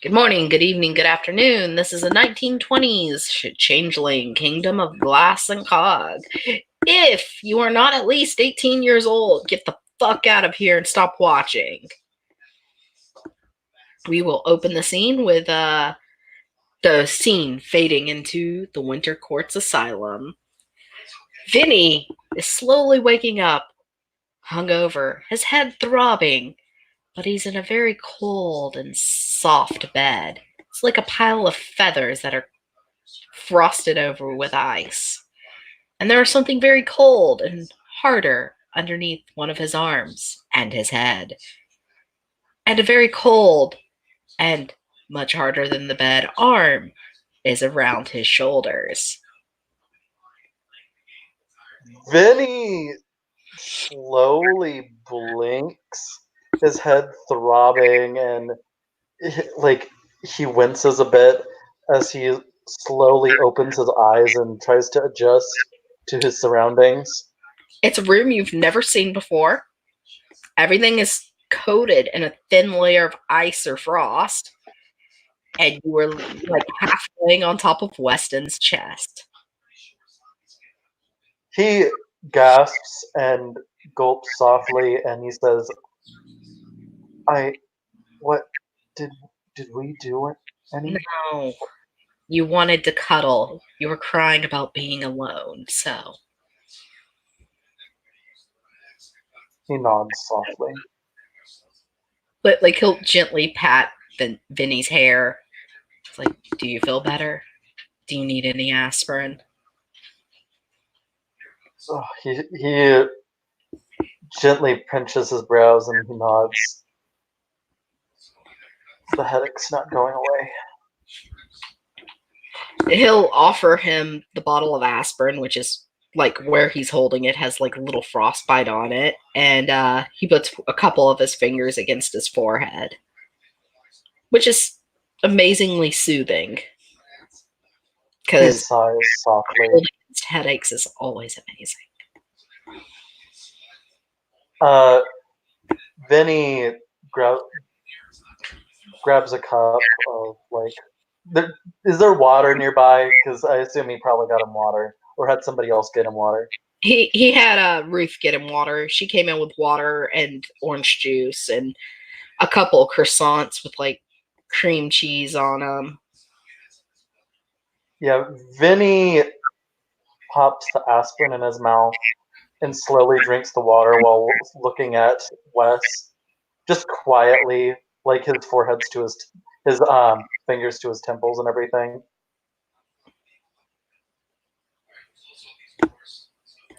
Good morning, good evening, good afternoon. This is a 1920s changeling kingdom of glass and cog. If you are not at least 18 years old, get the fuck out of here and stop watching. We will open the scene with the scene fading into the Winter Courts Asylum. Vinny is slowly waking up, hungover, his head throbbing, but he's in a very cold and soft bed. It's like a pile of feathers that are frosted over with ice. And there is something very cold and harder underneath one of his arms and his head. And a very cold and much harder than the bed arm is around his shoulders. Vinny slowly blinks, his head throbbing, and he winces a bit as he slowly opens his eyes and tries to adjust to his surroundings. It's a room you've never seen before. Everything is coated in a thin layer of ice or frost. And you were like half laying on top of Weston's chest. He gasps and gulps softly, and he says, What did we do any?" No, you wanted to cuddle. You were crying about being alone, so. He nods softly. But like he'll gently pat Vinny's hair. It's like, do you feel better? Do you need any aspirin? Oh, he gently pinches his brows and he nods. The headache's not going away. He'll offer him the bottle of aspirin, which is like where he's holding it has like a little frostbite on it, and he puts a couple of his fingers against his forehead, which is amazingly soothing. He sighs softly. Headaches is always amazing. Vinny grabs a cup of is there water nearby? Because I assume he probably got him water, or had somebody else get him water. He had Ruth get him water. She came in with water and orange juice and a couple of croissants with like cream cheese on them. Yeah, Vinny pops the aspirin in his mouth and slowly drinks the water while looking at Wes, just quietly, like his forehead's to his fingers to his temples and everything.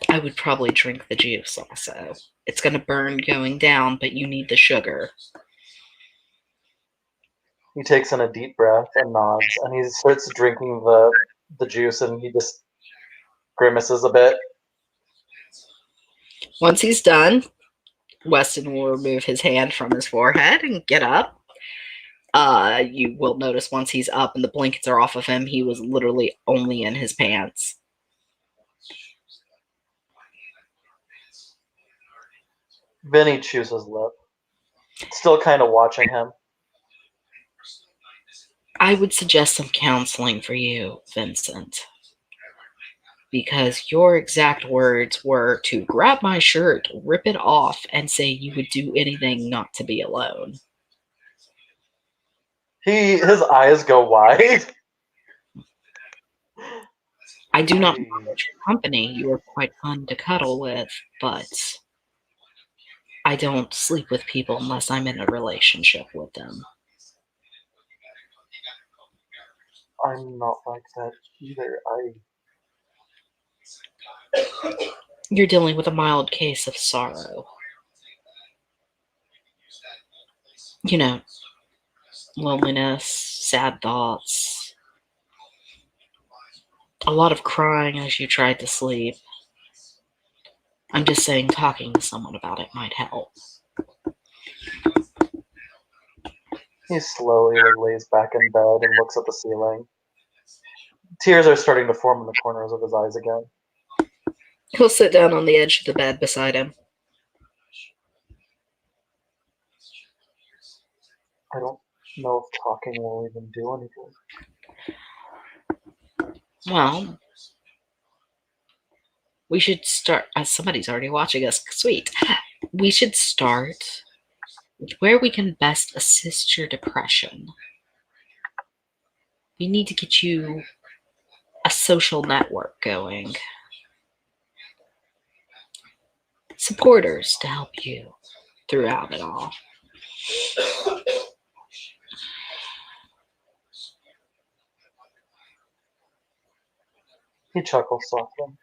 I would probably drink the juice also. It's going to burn going down, but you need the sugar. He takes in a deep breath and nods, and he starts drinking the juice, and he just grimaces a bit. Once he's done, Weston will remove his hand from his forehead and get up. You will notice once he's up and the blankets are off of him, he was literally only in his pants. Vinny chews his lip, still kind of watching him. I would suggest some counseling for you, Vincent. Because your exact words were to grab my shirt, rip it off, and say you would do anything not to be alone. His eyes go wide. I do not mind your company. You are quite fun to cuddle with, but I don't sleep with people unless I'm in a relationship with them. I'm not like that either. You're dealing with a mild case of sorrow. You know, loneliness, sad thoughts, a lot of crying as you tried to sleep. I'm just saying talking to someone about it might help. He slowly lays back in bed and looks at the ceiling. Tears are starting to form in the corners of his eyes again. He'll sit down on the edge of the bed beside him. I don't know if talking will even do any good. Well, we should start. Somebody's already watching us. Sweet. We should start with where we can best assist your depression. We need to get you a social network going. Supporters to help you throughout it all. He chuckles softly.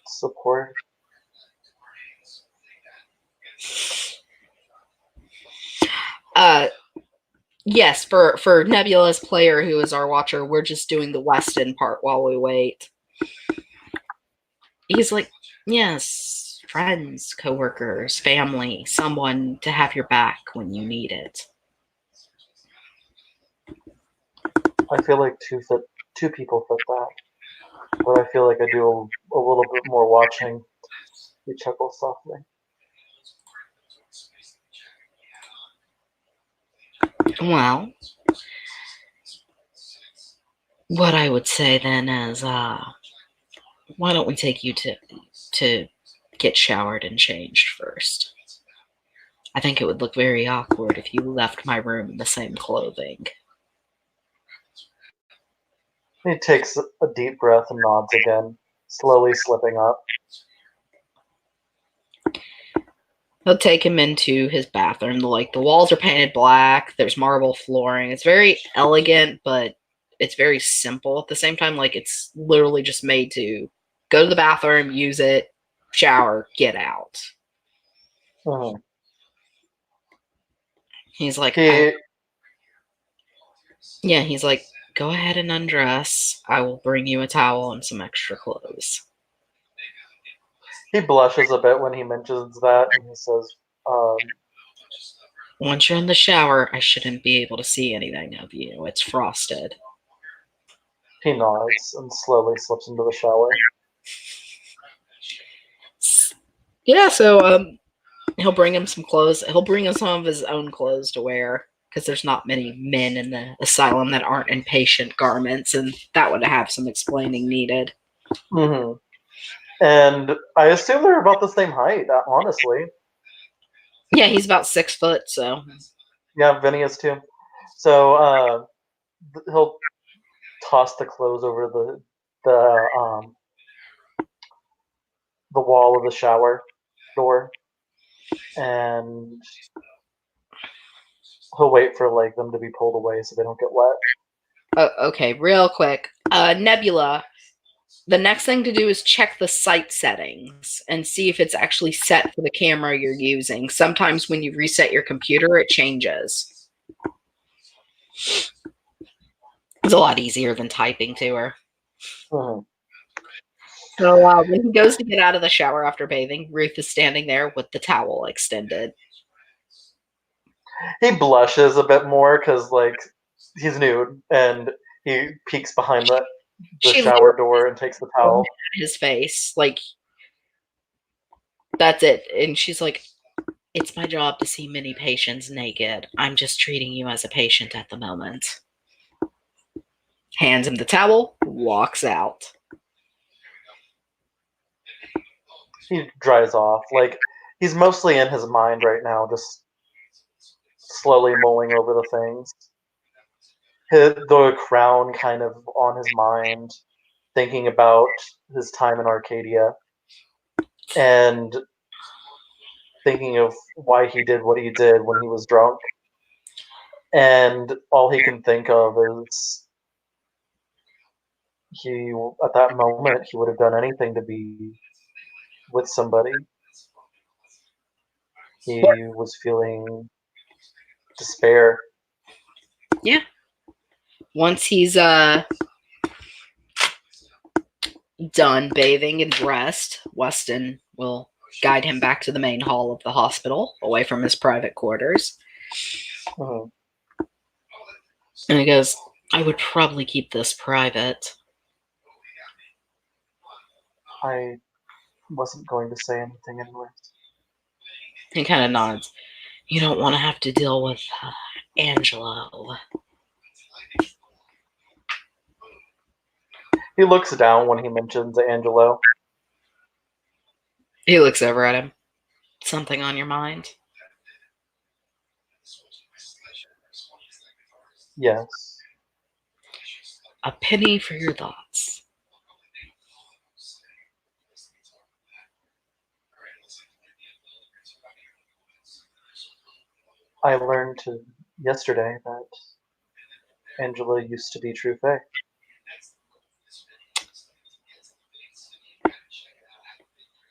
Support. Yes, for Nebula's player who is our watcher, we're just doing the Weston part while we wait. He's like, yes, friends, coworkers, family, someone to have your back when you need it. I feel like two people fit that, but I feel like I do a little bit more watching. He chuckles softly. Well, what I would say then is, why don't we take you to get showered and changed first? I think it would look very awkward if you left my room in the same clothing. He takes a deep breath and nods again, slowly slipping up. He'll take him into his bathroom. The walls are painted black. There's marble flooring. It's very elegant, but it's very simple at the same time. Like it's literally just made to go to the bathroom, use it, shower, get out. Mm-hmm. He's like, He he's like, go ahead and undress. I will bring you a towel and some extra clothes. he blushes a bit when he mentions that, and he says, Once you're in the shower, I shouldn't be able to see anything of you. It's frosted. he nods and slowly slips into the shower. Yeah, so he'll bring him some clothes. He'll bring him some of his own clothes to wear because there's not many men in the asylum that aren't in patient garments, and that would have some explaining needed. Mm-hmm. And I assume they're about the same height, honestly. Yeah, he's about 6 foot, so. Yeah, Vinny is too. So he'll toss the clothes over the wall of the shower door, and he'll wait for like them to be pulled away so they don't get wet. Okay, real quick. Nebula, the next thing to do is check the sight settings and see if it's actually set for the camera you're using. Sometimes when you reset your computer, it changes. It's a lot easier than typing to her. Mm-hmm. So when he goes to get out of the shower after bathing, Ruth is standing there with the towel extended. He blushes a bit more because like he's nude, and he peeks behind the She shower door and takes the towel. his face, like that's it. And she's like, it's my job to see many patients naked. I'm just treating you as a patient at the moment. Hands him the towel, walks out. He dries off. Like he's mostly in his mind right now, just slowly mulling over the things. The crown kind of on his mind, thinking about his time in Arcadia, and thinking of why he did what he did when he was drunk. And all he can think of is he, at that moment, he would have done anything to be with somebody. He was feeling despair. Yeah. Once he's done bathing and dressed, Weston will guide him back to the main hall of the hospital, away from his private quarters. Mm-hmm. And he goes, I would probably keep this private. I wasn't going to say anything anyways. He kind of nods. You don't want to have to deal with Angelo. He looks down when he mentions Angelo. He looks over at him. Something on your mind? Yes. A penny for your thoughts. I learned yesterday that Angela used to be True Fae.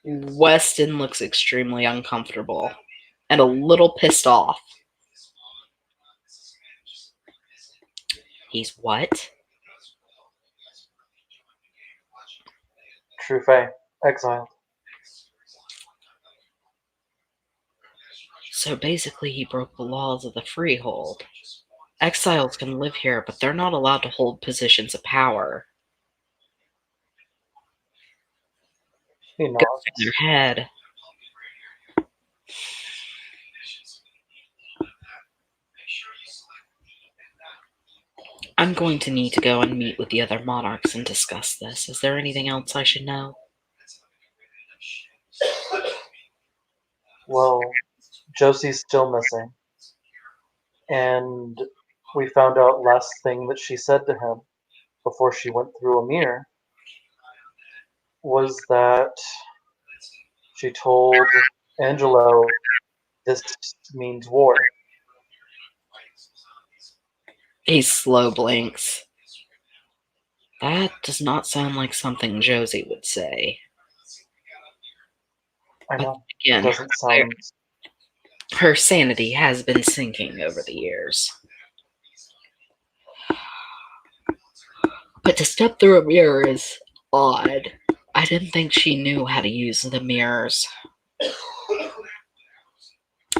Weston looks extremely uncomfortable and a little pissed off. He's what? True Fae. Exiled. So basically, he broke the laws of the freehold. Exiles can live here, but they're not allowed to hold positions of power. He Goes in nods. their head. I'm going to need to go and meet with the other monarchs and discuss this. Is there anything else I should know? Well, Josie's still missing. And we found out last thing that she said to him before she went through a mirror was that she told Angelo this means war. He slow blinks. That does not sound like something Josie would say. I But know. It again, doesn't sound. her sanity has been sinking over the years. But to step through a mirror is odd. I didn't think she knew how to use the mirrors.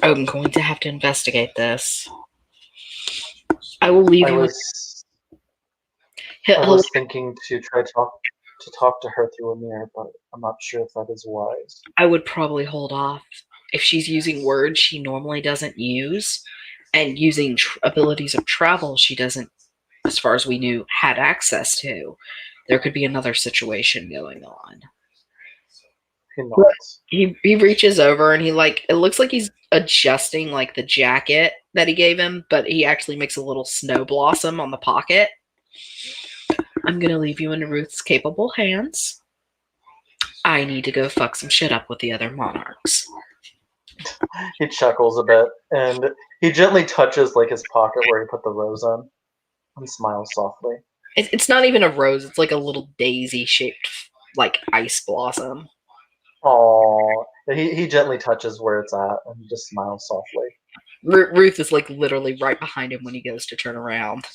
I'm going to have to investigate this. I will leave I you. was thinking to try to talk to her through a mirror, but I'm not sure if that is wise. I would probably hold off. If she's using words she normally doesn't use, and using abilities of travel she doesn't, as far as we knew, had access to, there could be another situation going on. He nods. He reaches over and he it looks like he's adjusting like the jacket that he gave him, but he actually makes a little snow blossom on the pocket. I'm gonna leave you in Ruth's capable hands. I need to go fuck some shit up with the other monarchs. He chuckles a bit and he gently touches like his pocket where he put the rose on and smiles softly. It's not even a rose, it's like a little daisy shaped like ice blossom. Aww. He gently touches where it's at and he just smiles softly. Ruth is like literally right behind him when he goes to turn around.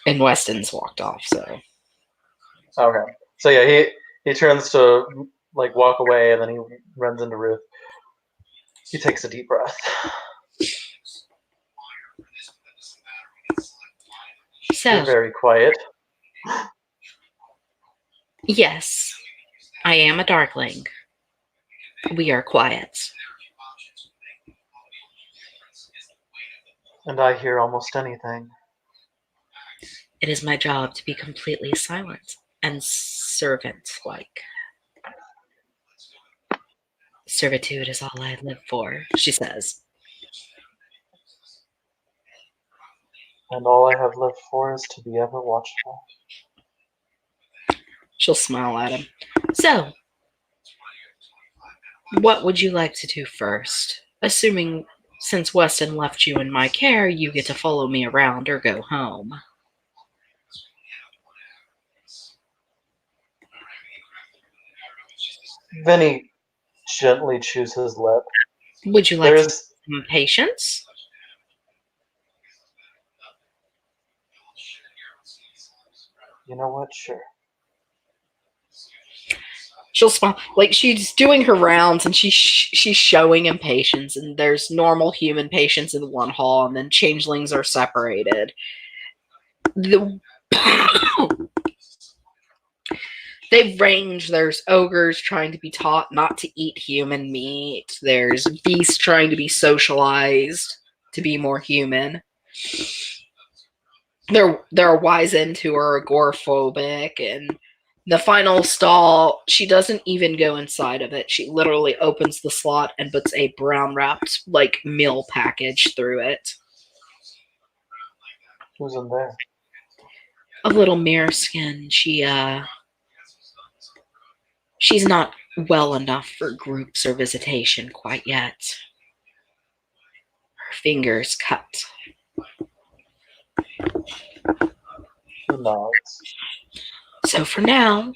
And Weston's walked off, so. Okay. So yeah, he turns to like walk away and then he runs into Ruth. He takes a deep breath. So, You're very quiet. yes, I am a darkling. We are quiet. And I hear almost anything. It is my job to be completely silent and servant-like. Servitude is all I live for, she says. And all I have lived for is to be ever watchful. She'll smile at him. So, what would you like to do first? Assuming since Weston left you in my care, you get to follow me around or go home. Vinny gently chews his lip. Would you like some patience? You know what? Sure. She'll smile. Like, she's doing her rounds and she's showing impatience, and there's normal human patients in one hall, and then changelings are separated. The They range. There's ogres trying to be taught not to eat human meat. There's beasts trying to be socialized to be more human. There are Wyzens who are agoraphobic, and the final stall, she doesn't even go inside of it. She literally opens the slot and puts a brown wrapped like meal package through it. Who's in there? A little mirror skin. She's not well enough for groups or visitation quite yet. Her fingers cut. He nods. So for now,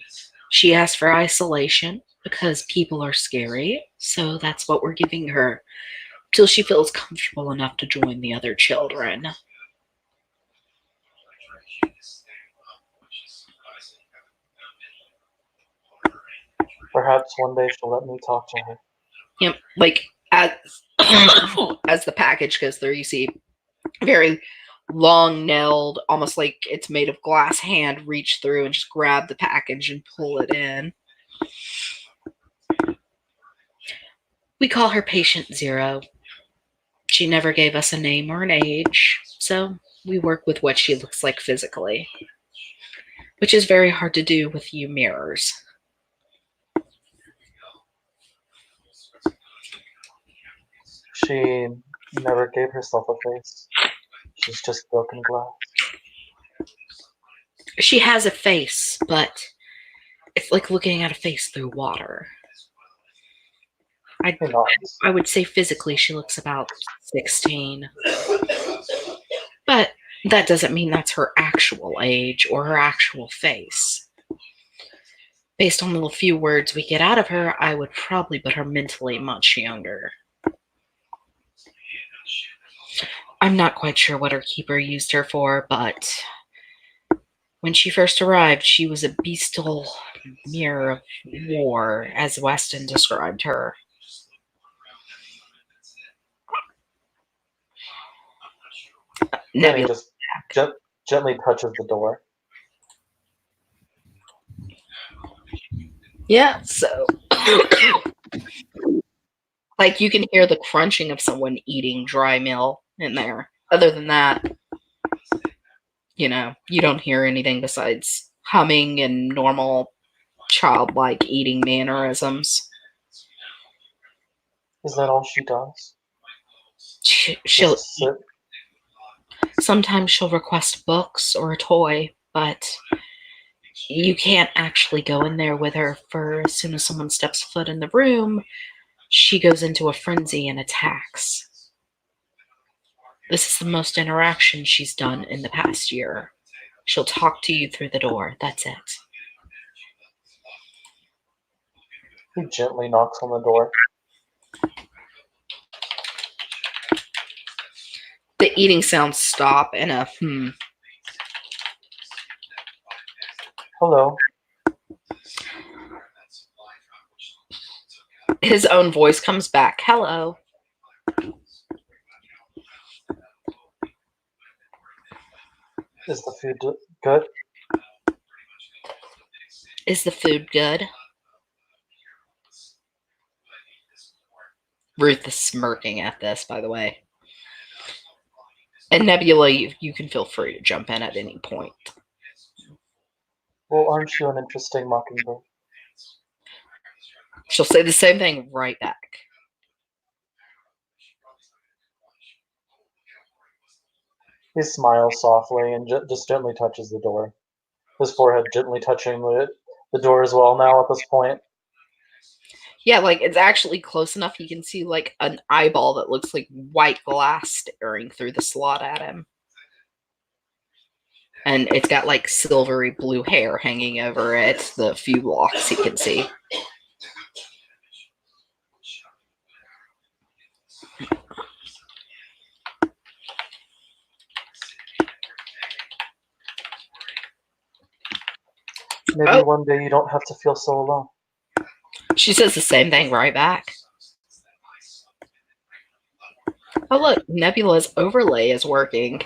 she asked for isolation because people are scary. So that's what we're giving her till she feels comfortable enough to join the other children. Perhaps one day she'll let me talk to her. Yep, like as as the package goes through, you see very long nailed, almost like it's made of glass hand reach through and just grab the package and pull it in. We call her Patient Zero. She never gave us a name or an age, so we work with what she looks like physically, which is very hard to do with you mirrors. She never gave herself a face. She's just broken glass. She has a face, but it's like looking at a face through water. I would say physically she looks about 16. But that doesn't mean that's her actual age or her actual face. Based on the few words we get out of her, I would probably put her mentally much younger. I'm not quite sure what her keeper used her for, but when she first arrived, she was a bestial mirror of war, as Weston described her. Nebula just gently touches the door. Yeah, so like you can hear the crunching of someone eating dry meal in there. Other than that, you don't hear anything besides humming and normal childlike eating mannerisms. Is that all she does? She'll sometimes she'll request books or a toy, but you can't actually go in there with her, for as soon as someone steps foot in the room, she goes into a frenzy and attacks. This is the most interaction she's done in the past year. She'll talk to you through the door. That's it. He gently knocks on the door. The eating sounds stop and a Hello. His own voice comes back. Hello. Is the food good? Is the food good? Ruth is smirking at this, by the way. And Nebula, you can feel free to jump in at any point. Well, aren't you an interesting mockingbird? She'll say the same thing right back. He smiles softly and just gently touches the door. His forehead gently touching the door as well now at this point. Yeah, like it's actually close enough you can see like an eyeball that looks like white glass staring through the slot at him. And it's got like silvery blue hair hanging over it, the few locks you can see. Maybe one day you don't have to feel so alone. She says the same thing right back. Oh look, Nebula's overlay is working.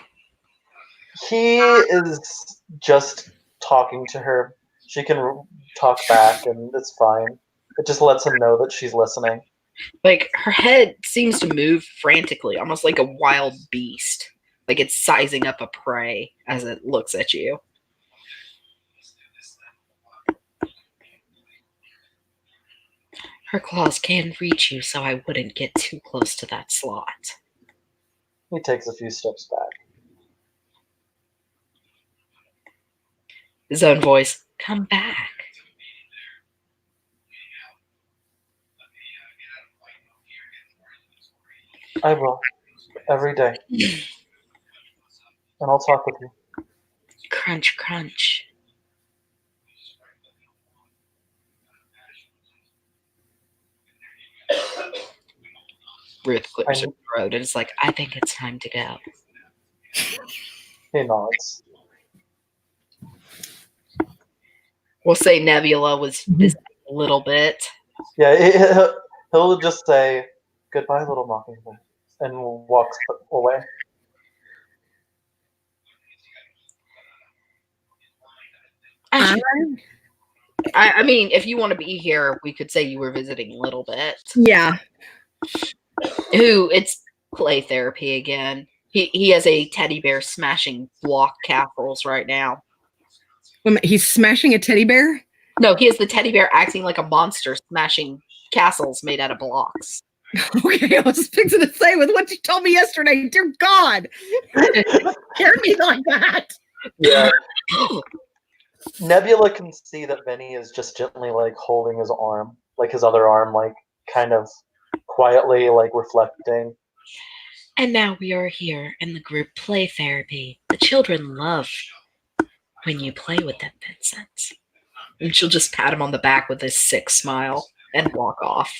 He is just talking to her. She can talk back, and it's fine. It just lets him know that she's listening. Like, her head seems to move frantically, almost like a wild beast. Like it's sizing up a prey as it looks at you. Her claws can reach you, so I wouldn't get too close to that slot. He takes a few steps back. His own voice, come back. I will. Every day. And I'll talk with you. Crunch, crunch. Ruth clears her throat and is like, I think it's time to go. He nods. We'll say Nebula was visiting a little bit. Yeah, he'll just say, goodbye, little mockingbird, and walks away. I mean, if you want to be here, we could say you were visiting a little bit. Yeah. It's play therapy again. He has a teddy bear smashing block castles right now. He's smashing a teddy bear? No, he has the teddy bear acting like a monster smashing castles made out of blocks. Okay, I was fixing to say with what you told me yesterday, dear God. Scare me like that. Yeah. Nebula can see that Vinny is just gently like holding his arm, like his other arm, like kind of quietly like reflecting. And now we are here in the group play therapy. The children love when you play with them, Vincent. And she'll just pat him on the back with a sick smile and walk off,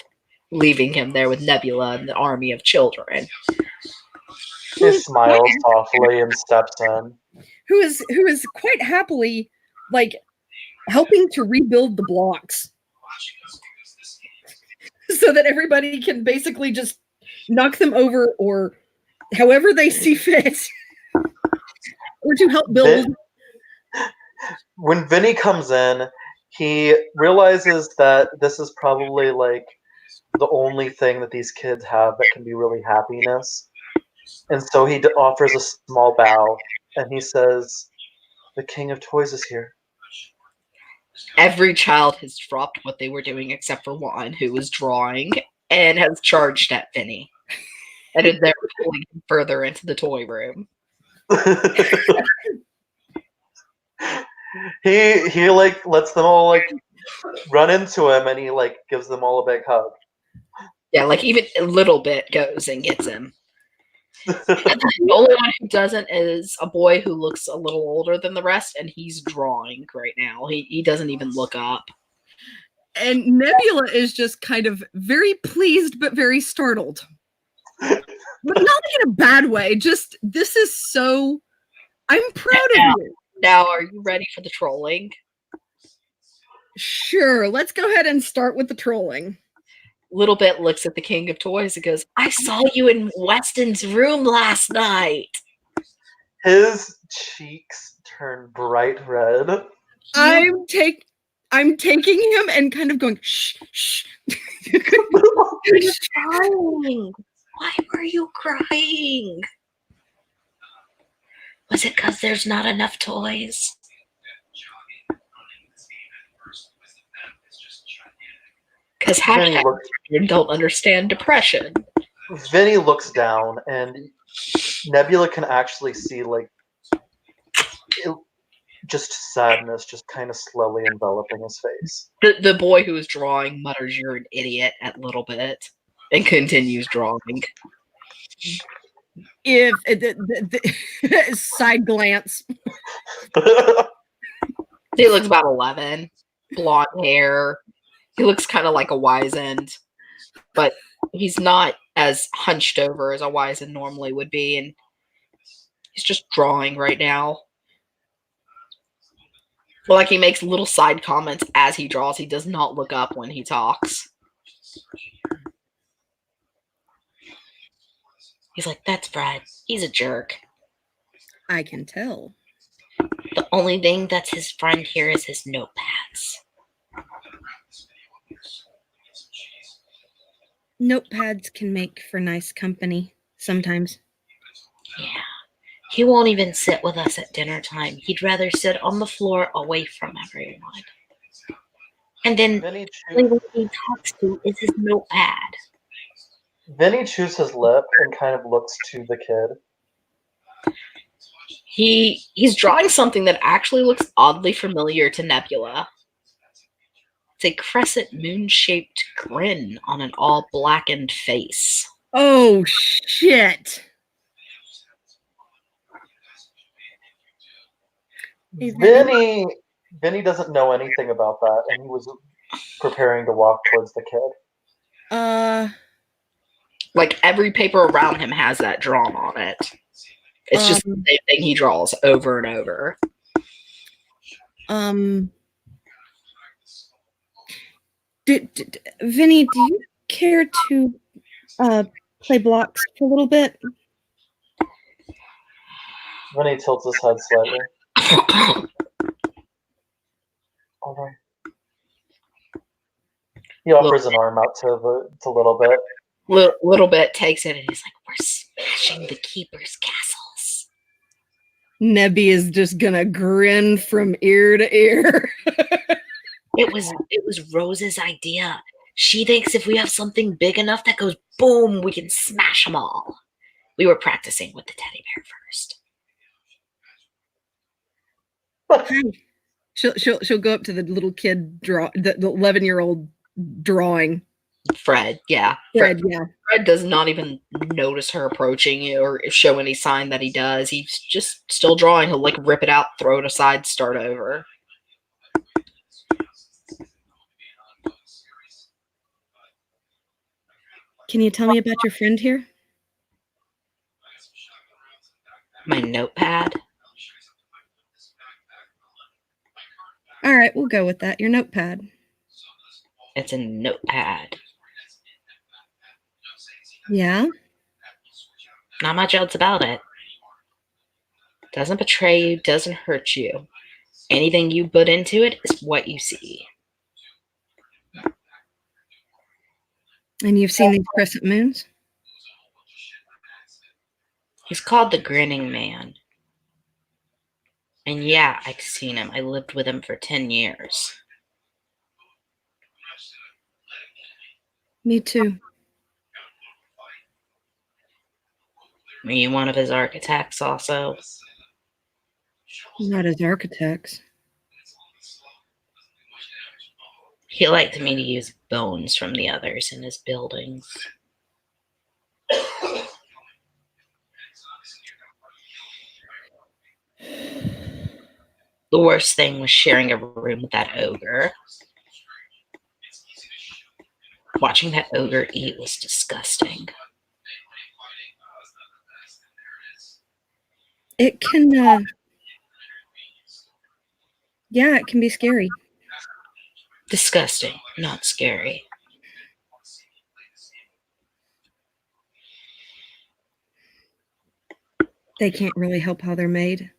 leaving him there with Nebula and the army of children. He smiles softly and steps in. Who is quite happily like helping to rebuild the blocks so that everybody can basically just knock them over or however they see fit or to help build. When Vinny comes in, he realizes that this is probably like the only thing that these kids have that can be really happiness. And so he offers a small bow and he says, the King of Toys is here. Every child has dropped what they were doing except for one who was drawing and has charged at Vinny. And is there pulling him further into the toy room. he like lets them all like run into him and he like gives them all a big hug. Yeah, like even a little bit goes and gets him. The only one who doesn't is a boy who looks a little older than the rest, and he's drawing right now. He doesn't even look up. And Nebula is just kind of very pleased but very startled. But not in a bad way. Just, this is so... I'm proud of you. Now, are you ready for the trolling? Sure, let's go ahead and start with the trolling. Little Bit looks at the King of Toys and goes, I saw you in Weston's room last night. His cheeks turn bright red. I'm taking him and kind of going, shh, shh. You're crying. Why were you crying? Was it because there's not enough toys? Because you don't understand depression. Vinny looks down and Nebula can actually see like just sadness just kind of slowly enveloping his face. The boy who is drawing mutters, you're an idiot at Little Bit and continues drawing. If the side glance. He looks about 11. Blonde hair. He looks kind of like a wizened, but he's not as hunched over as a wizened normally would be, and he's just drawing right now. Well, like he makes little side comments as he draws. He does not look up when he talks. He's like, that's Fred. He's a jerk. I can tell. The only thing that's his friend here is his notepad. Yes. Notepads can make for nice company sometimes. Yeah. He won't even sit with us at dinner time. He'd rather sit on the floor away from everyone. And then Vinny, the only one he talks to is his notepad. Vinny chews his lip and kind of looks to the kid. He's drawing something that actually looks oddly familiar to Nebula. It's a crescent moon-shaped grin on an all-blackened face. Oh, shit. Hey, Vinny doesn't know anything about that, and he was preparing to walk towards the kid. Like, every paper around him has that drawn on it. It's just the same thing he draws over and over. Vinny, do you care to play blocks for a little bit? Vinny tilts his head slightly. All right. He offers an arm out to Little Bit. Little Bit takes it and he's like, "We're smashing the Keeper's castles." Nebby is just gonna grin from ear to ear. It was Rose's idea. She thinks if we have something big enough that goes boom, we can smash them all. We were practicing with the teddy bear first. She'll go up to the little kid the 11-year-old drawing. Fred, yeah. Fred does not even notice her approaching you or show any sign that he does. He's just still drawing. He'll like rip it out, throw it aside, start over. Can you tell me about your friend here? My notepad. All right, we'll go with that. Your notepad. It's a notepad. Yeah? Not much else about it. Doesn't betray you, doesn't hurt you. Anything you put into it is what you see. And you've seen these crescent moons? He's called the Grinning Man. And yeah, I've seen him. I lived with him for 10 years. Me too. Were you one of his architects also? Not as architects. He liked me to use bones from the others in his buildings. The worst thing was sharing a room with that ogre. Watching that ogre eat was disgusting. It can, yeah, it can be scary. Disgusting, not scary. They can't really help how they're made.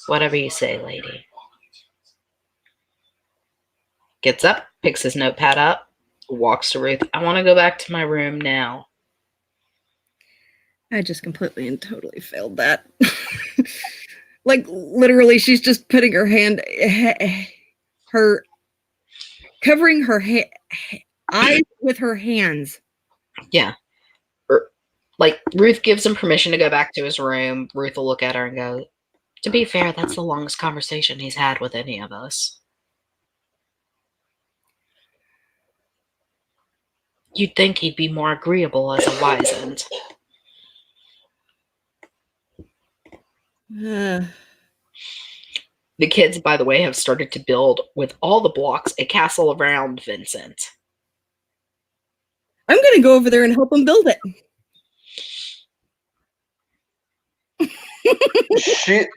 Whatever you say, lady. Gets up, picks his notepad up, walks to Ruth. I want to go back to my room now. I just completely and totally failed that. Like, literally, she's just putting her hand, covering her eyes with her hands. Yeah. Like, Ruth gives him permission to go back to his room. Ruth will look at her and go, to be fair, that's the longest conversation he's had with any of us. You'd think he'd be more agreeable as a wizened. The kids, by the way, have started to build, with all the blocks, a castle around Vincent. I'm going to go over there and help them build it.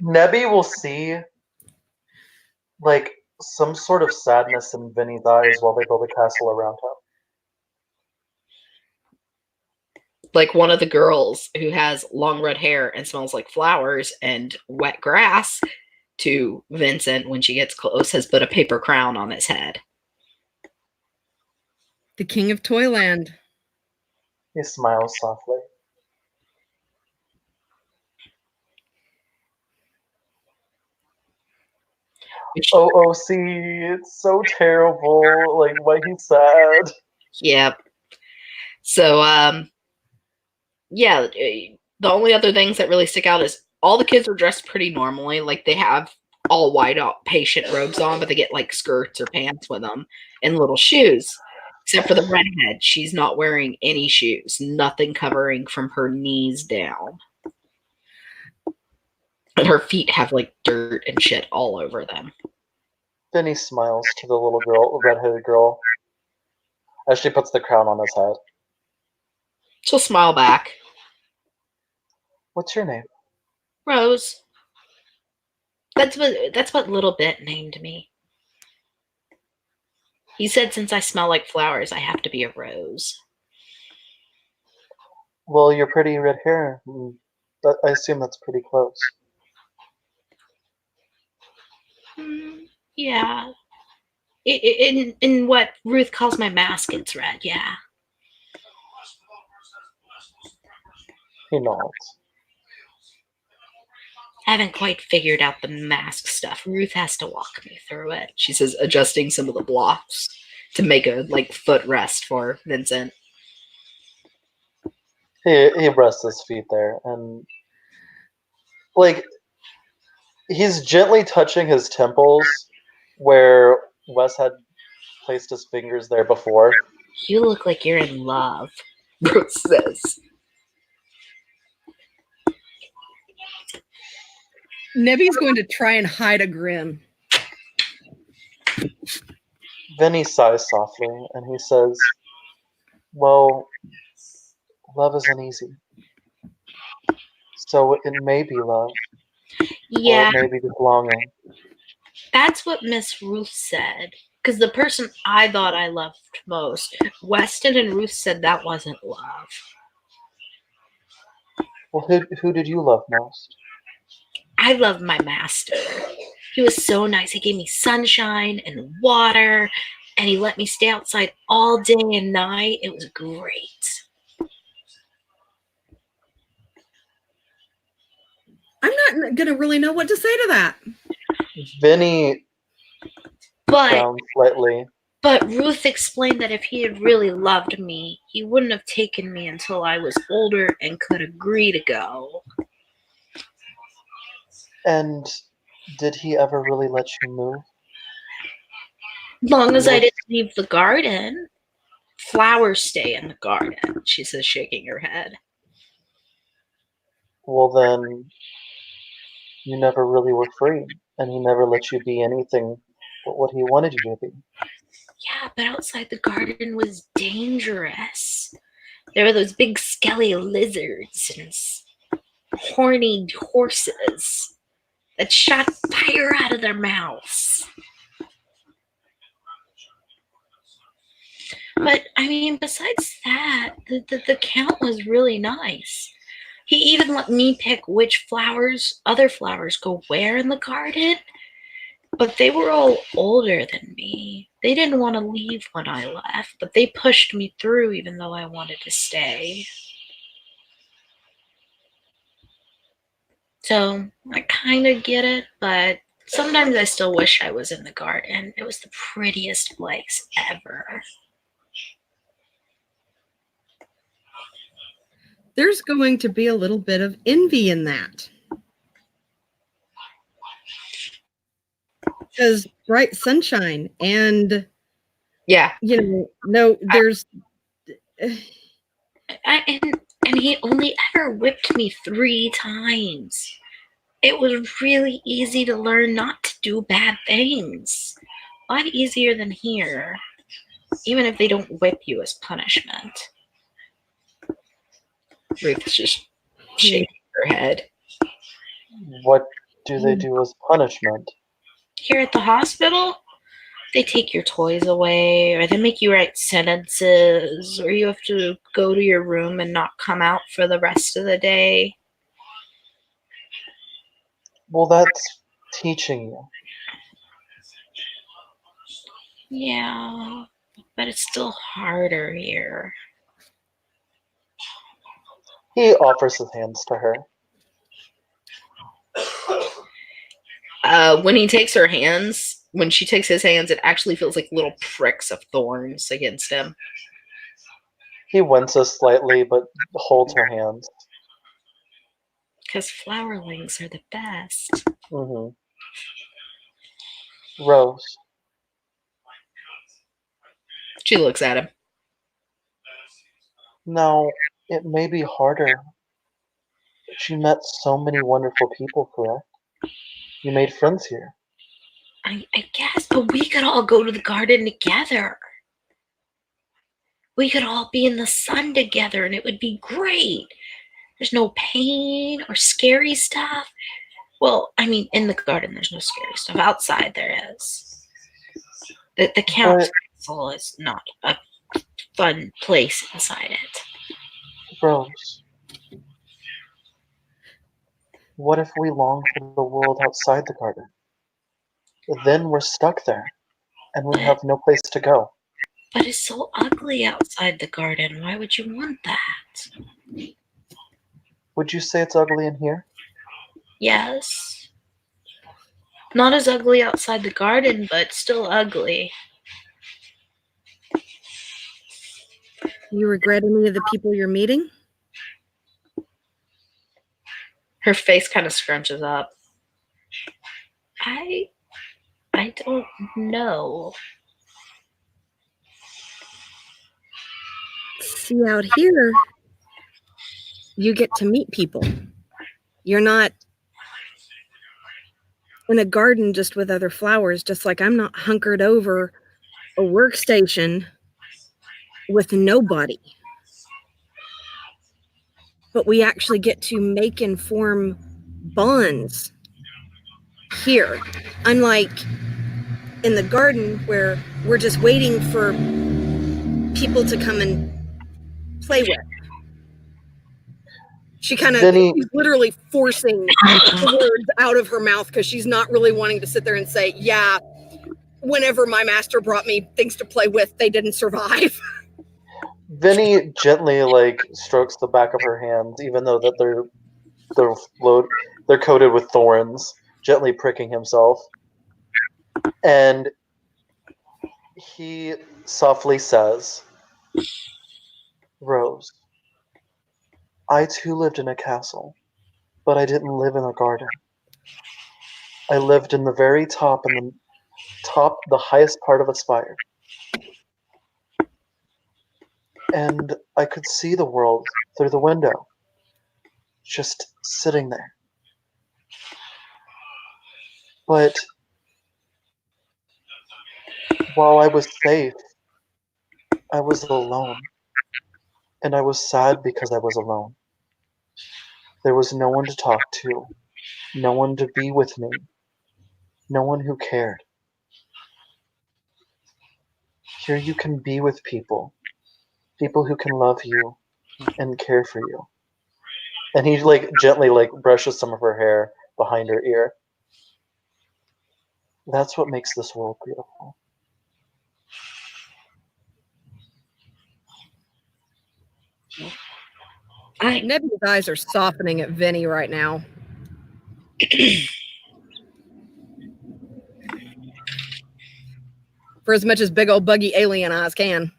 Nebby will see like some sort of sadness in Vinny's eyes while they build a castle around him. like one of the girls who has long red hair and smells like flowers and wet grass to Vincent when she gets close has put a paper crown on his head. The king of Toyland. He smiles softly. Oh, see, it's so terrible. Like, why he's sad. Yep. So, yeah, the only other things that really stick out is all the kids are dressed pretty normally. Like, they have all white out patient robes on, but they get like skirts or pants with them and little shoes. Except for the redhead, she's not wearing any shoes, nothing covering from her knees down. And her feet have like dirt and shit all over them. Vinny smiles to the little girl, redheaded girl, as she puts the crown on his head. She'll smile back. What's your name? Rose. That's what Little Bit named me. He said since I smell like flowers, I have to be a rose. Well, your pretty red hair. I assume that's pretty close. Yeah. In what Ruth calls my mask, it's red, yeah. He nods. I haven't quite figured out the mask stuff. Ruth has to walk me through it. She says, adjusting some of the blocks to make a like footrest for Vincent. He rests his feet there, and like he's gently touching his temples where Wes had placed his fingers there before. You look like you're in love, Ruth says. Nebby's going to try and hide a grin. Vinny sighs softly, and he says, well, love isn't easy. So it may be love. Yeah. Or it may be just longing. That's what Miss Ruth said. Because the person I thought I loved most, Weston and Ruth said that wasn't love. Well, who did you love most? I loved my master. He was so nice. He gave me sunshine and water, and he let me stay outside all day and night. It was great. I'm not going to really know what to say to that. Vinny frowns slightly. But Ruth explained that if he had really loved me, he wouldn't have taken me until I was older and could agree to go. And did he ever really let you move? Long as I didn't leave the garden. Flowers stay in the garden, she says, shaking her head. Well, then, you never really were free, and he never let you be anything but what he wanted you to be. Yeah, but outside the garden was dangerous. There were those big skelly lizards and horny horses that shot fire out of their mouths. But, I mean, besides that, the count was really nice. He even let me pick which other flowers go where in the garden. But they were all older than me. They didn't want to leave when I left, but they pushed me through even though I wanted to stay. So I kind of get it, but sometimes I still wish I was in the garden. It was the prettiest place ever. There's going to be a little bit of envy in that. Because bright sunshine and there's and he only ever whipped me 3 times. It was really easy to learn not to do bad things. A lot easier than here, even if they don't whip you as punishment. Ruth's just shaking her head. What do they do as punishment? Here at the hospital, They take your toys away, or they make you write sentences, or you have to go to your room and not come out for the rest of the day. Well, that's teaching you. Yeah, but it's still harder here. He offers his hands to her. When he takes her hands, when she takes his hands, it actually feels like little pricks of thorns against him. He winces slightly, but holds her hands. Because flowerlings are the best. Mm-hmm. Rose. She looks at him. Now, it may be harder. But you met so many wonderful people, correct? You made friends here. I guess, but we could all go to the garden together. We could all be in the sun together and it would be great. There's no pain or scary stuff. Well, I mean, in the garden, there's no scary stuff. Outside, there is. The council is not a fun place inside it. Rose, what if we long for the world outside the garden? Then we're stuck there, and we have no place to go. But it's so ugly outside the garden. Why would you want that? Would you say it's ugly in here? Yes. Not as ugly outside the garden, but still ugly. You regret any of the people you're meeting? Her face kind of scrunches up. I don't know. See, out here, you get to meet people. You're not in a garden just with other flowers, just like I'm not hunkered over a workstation with nobody. But we actually get to make and form bonds here. Unlike in the garden where we're just waiting for people to come and play with. She kind of, she's literally forcing the words out of her mouth because she's not really wanting to sit there and say, yeah, whenever my master brought me things to play with, they didn't survive. Vinny gently strokes the back of her hands, even though that they're coated with thorns, gently pricking himself. And he softly says, Rose, I too lived in a castle, but I didn't live in a garden. I lived in the very top, the highest part of a spire. And I could see the world through the window, just sitting there. But while I was safe, I was alone. And I was sad because I was alone. There was no one to talk to, no one to be with me, no one who cared. Here you can be with people who can love you and care for you. And he gently brushes some of her hair behind her ear. That's what makes this world beautiful. Nebby's eyes are softening at Vinny right now. For as much as big old buggy alien eyes can.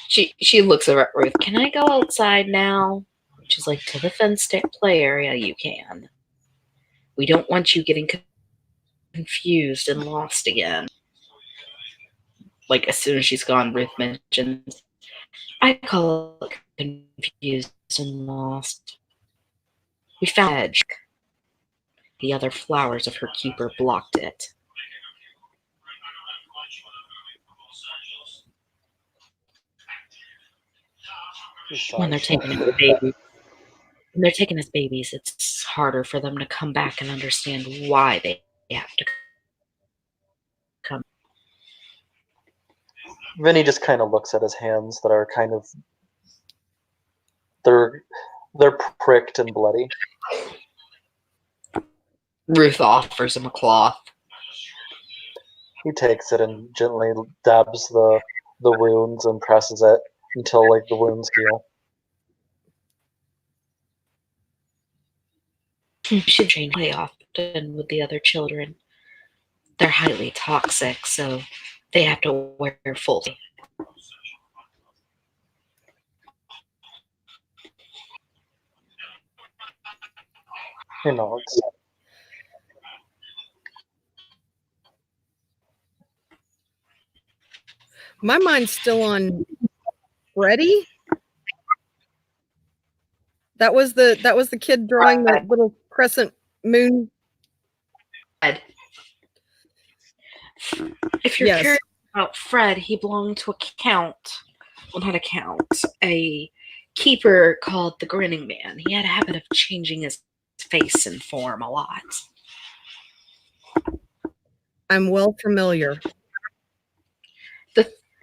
She looks over at Ruth. Can I go outside now? She's like, to the fenced play area, you can. We don't want you getting confused and lost again. Like, as soon as she's gone, Ruth mentions, I call it confused and lost. We found edge. The other flowers of her keeper blocked it. When they're taking as babies, it's harder for them to come back and understand why they have to Vinny just kind of looks at his hands that are kind of they're pricked and bloody. Ruth offers him a cloth. He takes it and gently dabs the wounds and presses it until like the wounds heal. You should train play often with the other children. They're highly toxic, so they have to wear full. He nods. My mind's still on Freddy. That was the kid drawing the little crescent moon. If you're curious about Fred, he belonged to a keeper called the Grinning Man. He had a habit of changing his face and form a lot. I'm well familiar.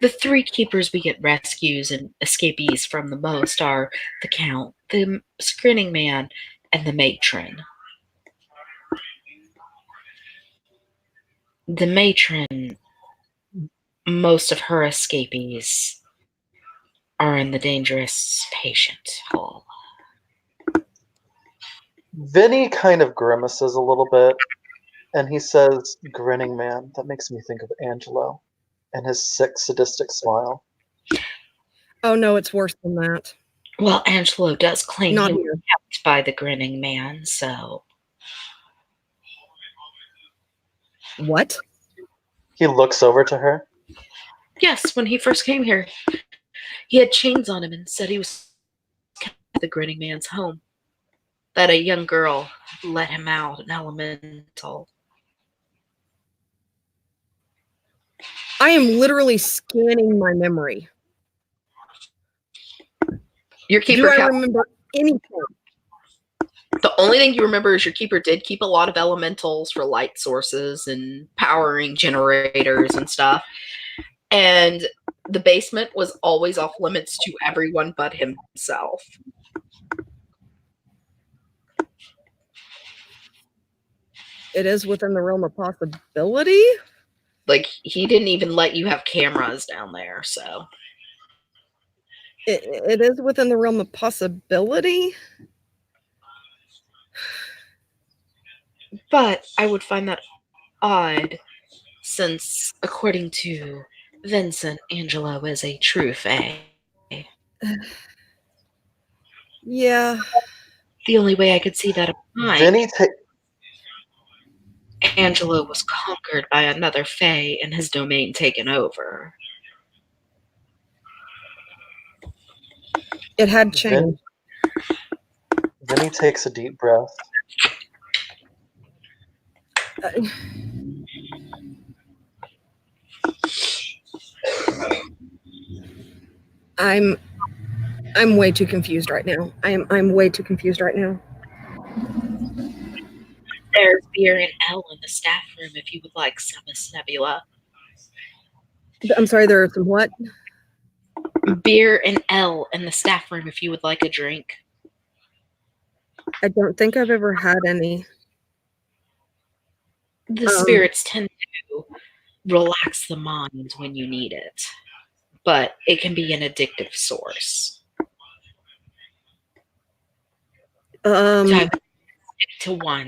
The three keepers we get rescues and escapees from the most are the Count, the Grinning Man, and the Matron. The Matron, most of her escapees are in the dangerous patient hall. Vinny kind of grimaces a little bit, and he says, "Grinning Man, that makes me think of Angelo and his sick, sadistic smile." Oh no, it's worse than that. Well, Angelo does claim Not he here. was kept by the Grinning Man, so... What? He looks over to her. Yes, when he first came here, he had chains on him and said he was kept at the Grinning Man's home. That a young girl let him out, an elemental. I am literally scanning my memory. Your keeper Do I remember anything? The only thing you remember is your keeper did keep a lot of elementals for light sources and powering generators and stuff. And the basement was always off limits to everyone but himself. It is within the realm of possibility. Like, he didn't even let you have cameras down there, so. It is within the realm of possibility. But I would find that odd, since, according to Vincent, Angelo is a true fae. Yeah. The only way I could see that Vinny Angelo was conquered by another fae and his domain taken over. It had changed. Vinny takes a deep breath. I'm way too confused right now. I'm way too confused right now. There's beer and ale in the staff room if you would like some, Miss Nebula. I'm sorry, there are some what? Beer and ale in the staff room if you would like a drink. I don't think I've ever had any. The spirits tend to relax the mind when you need it, but it can be an addictive source. So I would stick to one.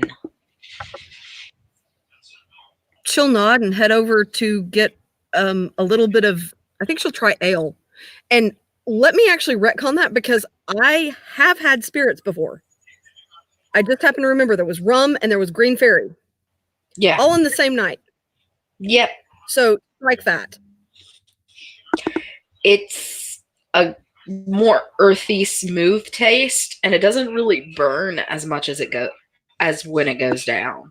She'll nod and head over to get a little bit of, I think she'll try ale. And let me actually retcon that, because I have had spirits before. I just happen to remember there was rum and there was green fairy. Yeah. All in the same night. Yep. So like that. It's a more earthy, smooth taste, and it doesn't really burn as much as as when it goes down.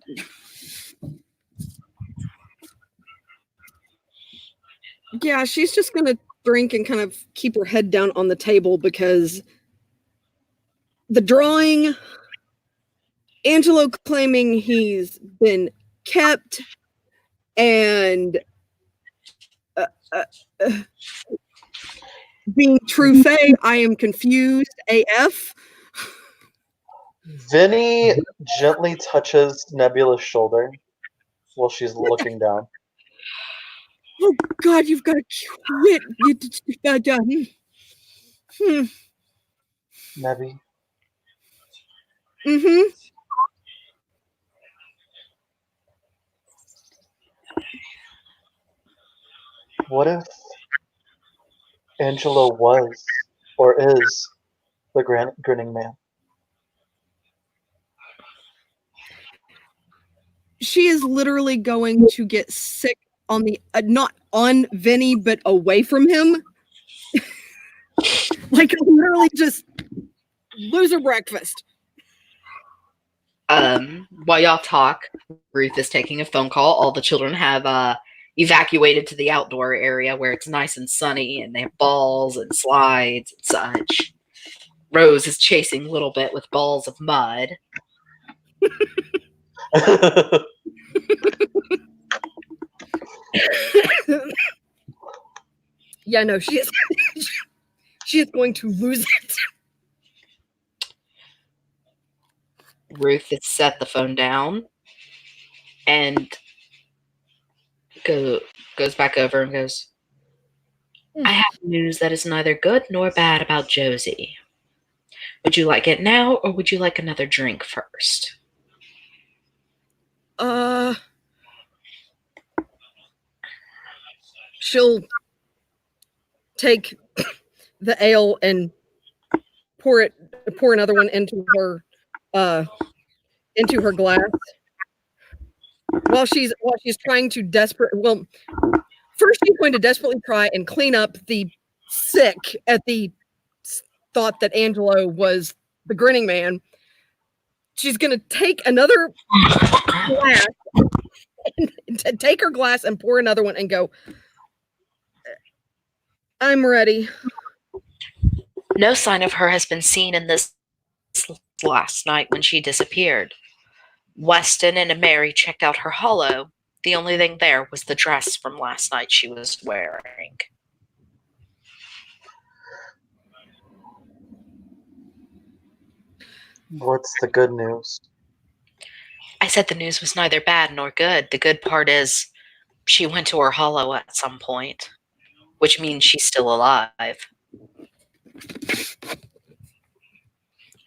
Yeah, she's just gonna drink and kind of keep her head down on the table, because the drawing, Angelo claiming he's been kept, and Being true fae, I am confused AF. Vinny gently touches Nebula's shoulder while she's looking down. Oh God, you've got to quit. Nebby, Mm-hmm. what if Angelo was or is the grinning man? She is literally going to get sick on the not on Vinny, but away from him. Like literally just lose her breakfast. While y'all talk, Ruth is taking a phone call. All the children have evacuated to the outdoor area where it's nice and sunny and they have balls and slides and such. Rose is chasing Little Bit with balls of mud. Yeah, no, she is she is going to lose it. Ruth has set the phone down and goes back over and goes, I have news that is neither good nor bad about Josie. Would you like it now or would you like another drink first? She'll take the ale and pour another one into her glass while she's trying to first she's going to desperately try and clean up the sick at the thought that Angelo was the grinning man. She's going to take another glass and take her glass and pour another one and go, I'm ready. No sign of her has been seen in this last night when she disappeared. Weston and Mary checked out her hollow. The only thing there was the dress from last night she was wearing. What's the good news? I said the news was neither bad nor good. The good part is she went to her hollow at some point, which means she's still alive.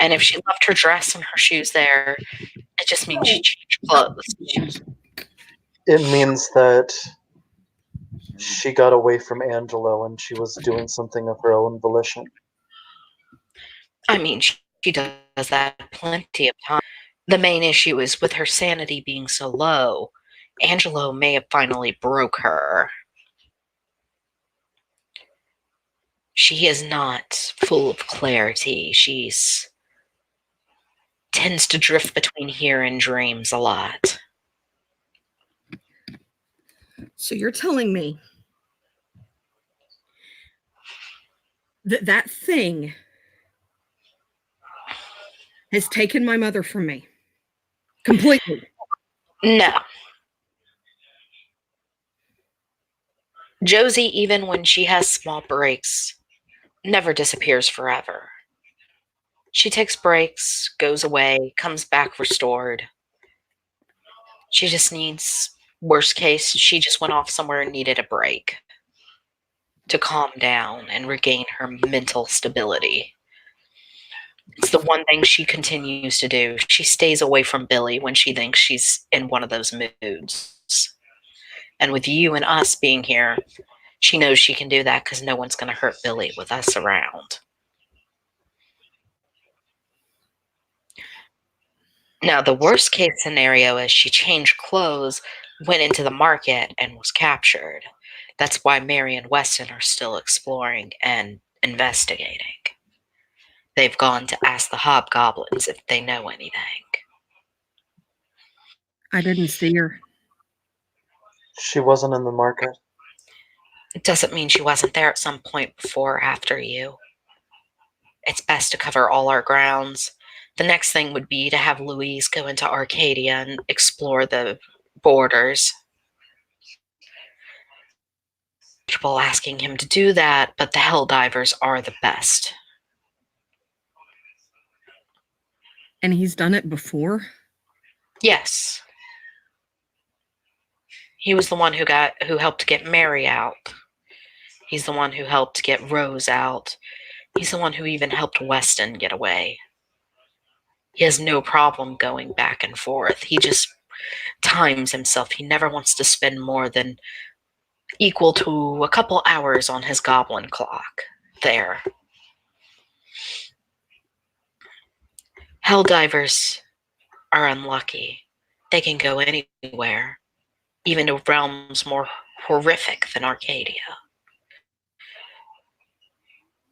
And if she left her dress and her shoes there, it just means she changed clothes. It means that she got away from Angelo and she was doing something of her own volition. I mean, she does that plenty of times. The main issue is with her sanity being so low. Angelo may have finally broke her. She is not full of clarity. She's tends to drift between here and dreams a lot. So you're telling me that thing has taken my mother from me completely? No. Josie, even when she has small breaks, never disappears forever. She takes breaks, goes away, comes back restored. She just needs, worst case, she just went off somewhere and needed a break to calm down and regain her mental stability. It's the one thing she continues to do. She stays away from Billy when she thinks she's in one of those moods. And with you and us being here, she knows she can do that because no one's going to hurt Billy with us around. Now, the worst case scenario is she changed clothes, went into the market, and was captured. That's why Mary and Weston are still exploring and investigating. They've gone to ask the hobgoblins if they know anything. I didn't see her. She wasn't in the market. It doesn't mean she wasn't there at some point before or after you. It's best to cover all our grounds. The next thing would be to have Louise go into Arcadia and explore the borders. comfortable asking him to do that, but the Helldivers are the best. And he's done it before? Yes. He was the one who helped get Mary out. He's the one who helped get Rose out. He's the one who even helped Weston get away. He has no problem going back and forth. He just times himself. He never wants to spend more than equal to a couple hours on his goblin clock there. Helldivers are unlucky. They can go anywhere, even to realms more horrific than Arcadia.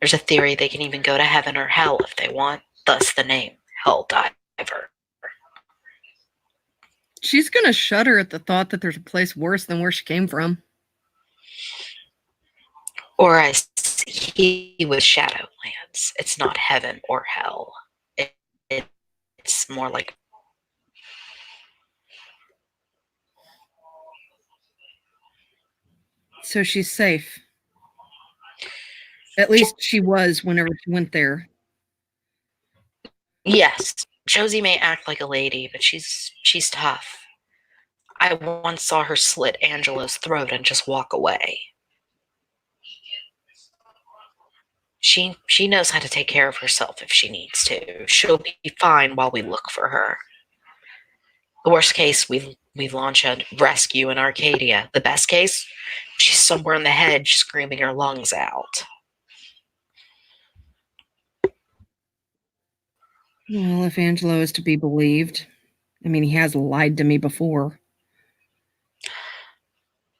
There's a theory they can even go to heaven or hell if they want, thus the name Helldiver. She's gonna shudder at the thought that there's a place worse than where she came from. Or I see with Shadowlands, it's not heaven or hell. It's more like... So she's safe. At least she was whenever she went there. Yes, Josie may act like a lady, but she's tough. I once saw her slit Angelo's throat and just walk away. She knows how to take care of herself if she needs to. She'll be fine while we look for her. The worst case, we launch a rescue in Arcadia. The best case, she's somewhere in the hedge screaming her lungs out. Well, if Angelo is to be believed, I mean, he has lied to me before.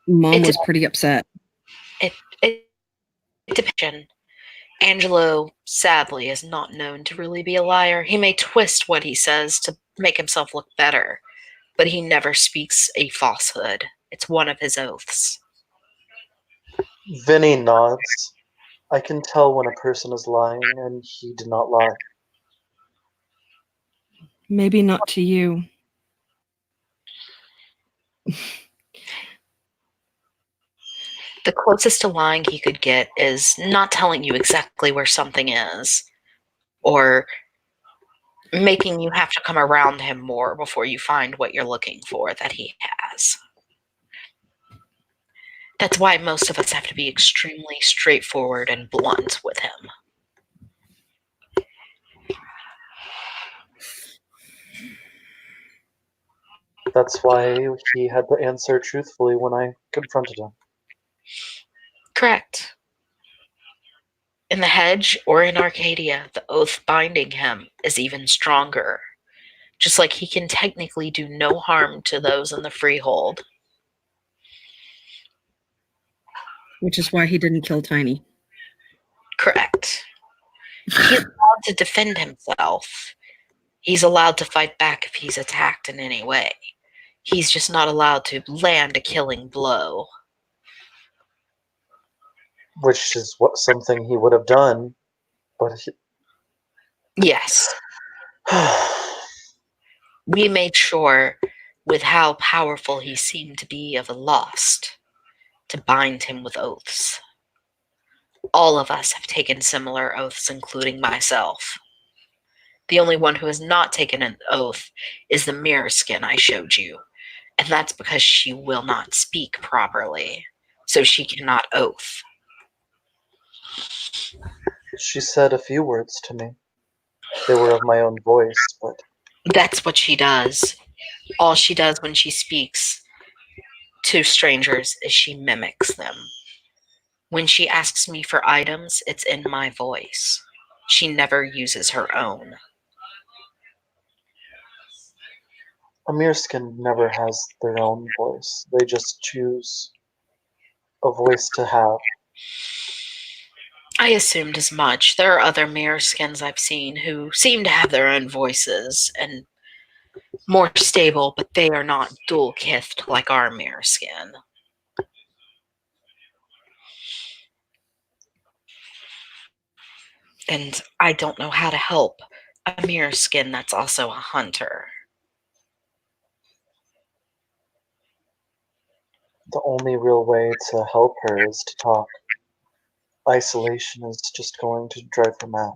Mom was pretty upset. It depends. Angelo, sadly, is not known to really be a liar. He may twist what he says to make himself look better, but he never speaks a falsehood. It's one of his oaths. Vinny nods. I can tell when a person is lying, and he did not lie. Maybe not to you. The closest to lying he could get is not telling you exactly where something is, or making you have to come around him more before you find what you're looking for that he has. That's why most of us have to be extremely straightforward and blunt with him. That's why he had to answer truthfully when I confronted him. Correct. In the hedge or in Arcadia, the oath binding him is even stronger. Just like he can technically do no harm to those in the freehold. Which is why he didn't kill Tiny. Correct. He's allowed to defend himself. He's allowed to fight back if he's attacked in any way. He's just not allowed to land a killing blow. Which is something he would have done, but Yes. We made sure, with how powerful he seemed to be of a lost, to bind him with oaths. All of us have taken similar oaths, including myself. The only one who has not taken an oath is the mirror skin I showed you, and that's because she will not speak properly, so she cannot oath. She said a few words to me. They were of my own voice, but... That's what she does. All she does when she speaks to strangers is she mimics them. When she asks me for items, it's in my voice. She never uses her own. A mirror skin never has their own voice. They just choose a voice to have. I assumed as much. There are other mirror skins I've seen who seem to have their own voices and more stable, but they are not dual-kithed like our mirror skin. And I don't know how to help a mirror skin that's also a hunter. The only real way to help her is to talk. Isolation is just going to drive her mad.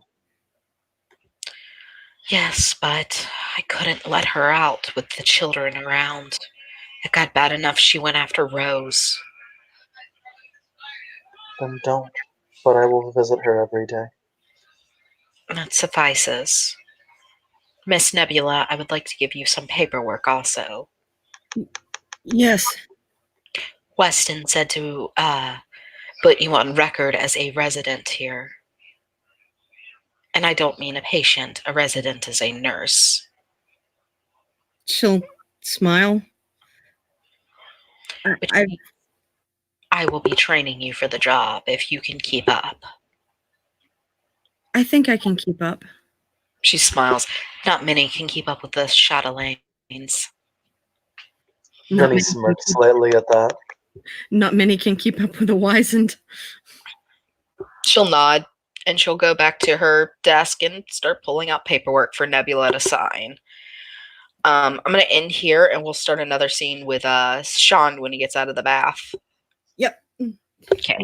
Yes, but I couldn't let her out with the children around. It got bad enough she went after Rose. Then don't. But I will visit her every day. That suffices. Miss Nebula, I would like to give you some paperwork also. Yes. Weston said to put you on record as a resident here. And I don't mean a patient. A resident is a nurse. She'll smile. I will be training you for the job if you can keep up. I think I can keep up. She smiles. Not many can keep up with the changelings. Vinny smirks slightly at that. Not many can keep up with a wizened. She'll nod, and she'll go back to her desk and start pulling out paperwork for Nebula to sign. I'm going to end here, and we'll start another scene with Sean when he gets out of the bath. Yep. Okay.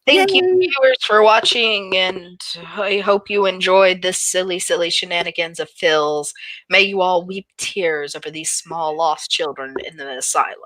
Thank you, viewers, for watching, and I hope you enjoyed this silly, silly shenanigans of Phil's. May you all weep tears over these small lost children in the asylum.